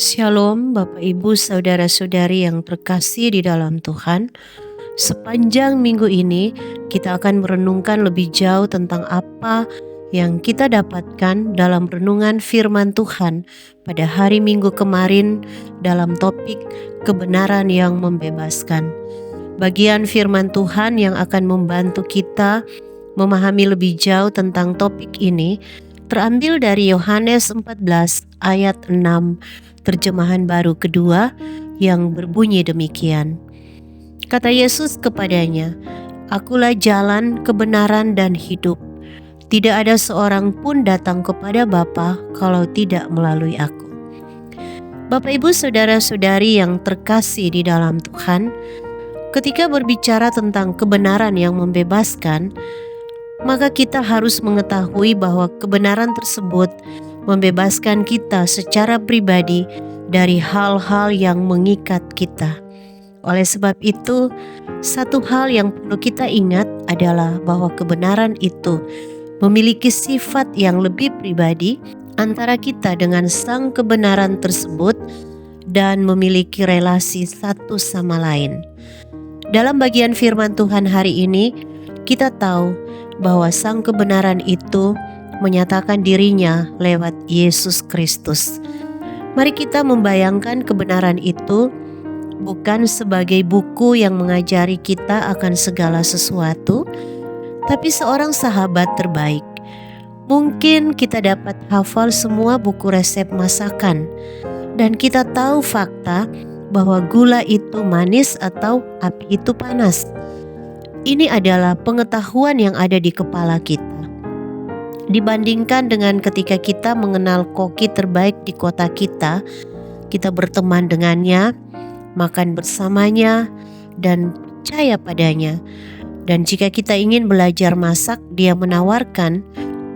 Shalom Bapak Ibu Saudara-saudari yang terkasih di dalam Tuhan. Sepanjang minggu ini kita akan merenungkan lebih jauh tentang apa yang kita dapatkan dalam renungan firman Tuhan pada hari Minggu kemarin dalam topik kebenaran yang membebaskan. Bagian firman Tuhan yang akan membantu kita memahami lebih jauh tentang topik ini terambil dari Yohanes 14 ayat 6 terjemahan baru kedua yang berbunyi demikian. Kata Yesus kepadanya, "Akulah jalan, kebenaran dan hidup. Tidak ada seorang pun datang kepada Bapa kalau tidak melalui aku." Bapak Ibu saudara-saudari yang terkasih di dalam Tuhan, ketika berbicara tentang kebenaran yang membebaskan, maka kita harus mengetahui bahwa kebenaran tersebut membebaskan kita secara pribadi dari hal-hal yang mengikat kita. Oleh sebab itu, satu hal yang perlu kita ingat adalah bahwa kebenaran itu memiliki sifat yang lebih pribadi antara kita dengan sang kebenaran tersebut dan memiliki relasi satu sama lain. Dalam bagian firman Tuhan hari ini, kita tahu bahwa sang kebenaran itu menyatakan dirinya lewat Yesus Kristus. Mari kita membayangkan kebenaran itu bukan sebagai buku yang mengajari kita akan segala sesuatu, tapi seorang sahabat terbaik. Mungkin kita dapat hafal semua buku resep masakan, dan kita tahu fakta bahwa gula itu manis atau api itu panas. Ini adalah pengetahuan yang ada di kepala kita. Dibandingkan dengan ketika kita mengenal koki terbaik di kota kita berteman dengannya, makan bersamanya, dan percaya padanya. Dan jika kita ingin belajar masak, dia menawarkan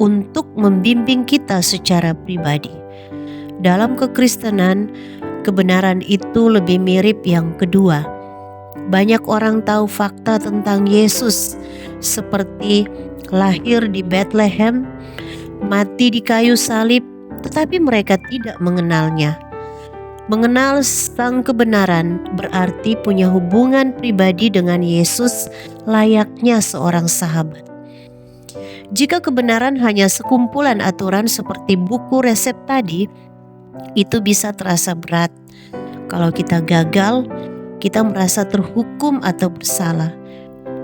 untuk membimbing kita secara pribadi. Dalam kekristenan, kebenaran itu lebih mirip yang kedua. Banyak orang tahu fakta tentang Yesus, seperti lahir di Bethlehem, mati di kayu salib, tetapi mereka tidak mengenalnya. Mengenal sang kebenaran berarti punya hubungan pribadi dengan Yesus layaknya seorang sahabat. Jika kebenaran hanya sekumpulan aturan seperti buku resep tadi, itu bisa terasa berat. Kalau kita gagal, kita merasa terhukum atau bersalah.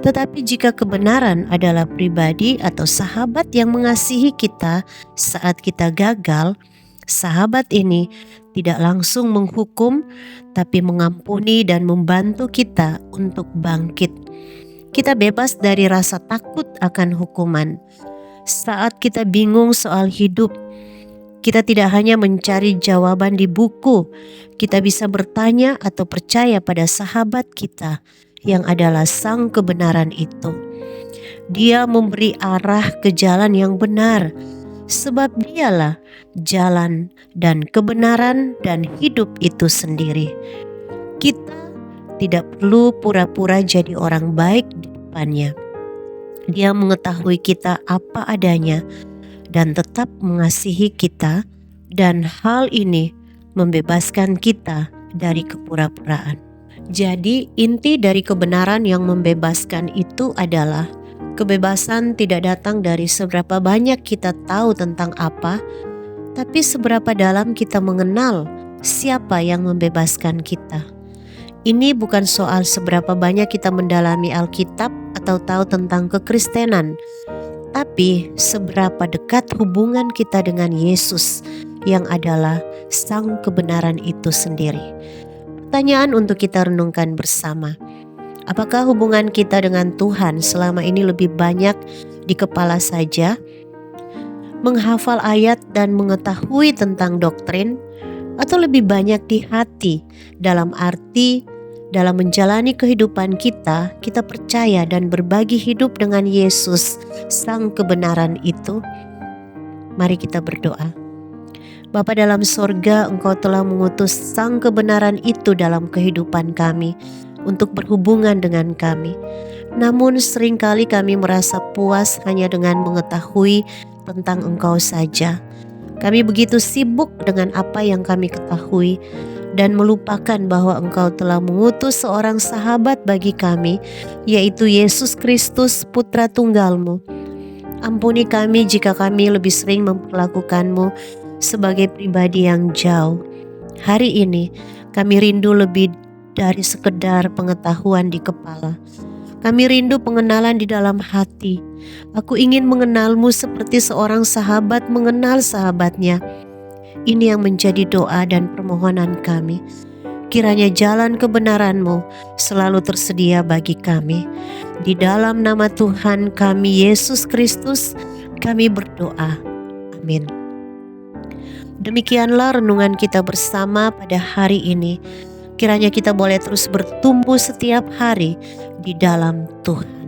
Tetapi jika kebenaran adalah pribadi atau sahabat yang mengasihi kita saat kita gagal, sahabat ini tidak langsung menghukum, tapi mengampuni dan membantu kita untuk bangkit. Kita bebas dari rasa takut akan hukuman. Saat kita bingung soal hidup, kita tidak hanya mencari jawaban di buku, kita bisa bertanya atau percaya pada sahabat kita yang adalah sang kebenaran itu. Dia memberi arah ke jalan yang benar, sebab dialah jalan dan kebenaran dan hidup itu sendiri. Kita tidak perlu pura-pura jadi orang baik di depannya. Dia mengetahui kita apa adanya dan tetap mengasihi kita, dan hal ini membebaskan kita dari kepura-puraan. Jadi inti dari kebenaran yang membebaskan itu adalah kebebasan tidak datang dari seberapa banyak kita tahu tentang apa, tapi seberapa dalam kita mengenal siapa yang membebaskan kita. Ini bukan soal seberapa banyak kita mendalami Alkitab atau tahu tentang kekristenan, tapi seberapa dekat hubungan kita dengan Yesus yang adalah sang kebenaran itu sendiri. Pertanyaan untuk kita renungkan bersama. Apakah hubungan kita dengan Tuhan selama ini lebih banyak di kepala saja, menghafal ayat dan mengetahui tentang doktrin, atau lebih banyak di hati, dalam arti dalam menjalani kehidupan kita percaya dan berbagi hidup dengan Yesus, sang kebenaran itu? Mari kita berdoa. Bapa dalam sorga, Engkau telah mengutus sang kebenaran itu dalam kehidupan kami untuk berhubungan dengan kami. Namun seringkali kami merasa puas hanya dengan mengetahui tentang Engkau saja. Kami begitu sibuk dengan apa yang kami ketahui dan melupakan bahwa Engkau telah mengutus seorang sahabat bagi kami, yaitu Yesus Kristus, Putra Tunggal-Mu. Ampuni kami jika kami lebih sering memperlakukan-Mu sebagai pribadi yang jauh. Hari ini kami rindu lebih dari sekedar pengetahuan di kepala. Kami rindu pengenalan di dalam hati. Aku ingin mengenal-Mu seperti seorang sahabat mengenal sahabatnya. Ini yang menjadi doa dan permohonan kami. Kiranya jalan kebenaran-Mu selalu tersedia bagi kami. Di dalam nama Tuhan kami Yesus Kristus, kami berdoa. Amin. Demikianlah renungan kita bersama pada hari ini. Kiranya kita boleh terus bertumbuh setiap hari di dalam Tuhan.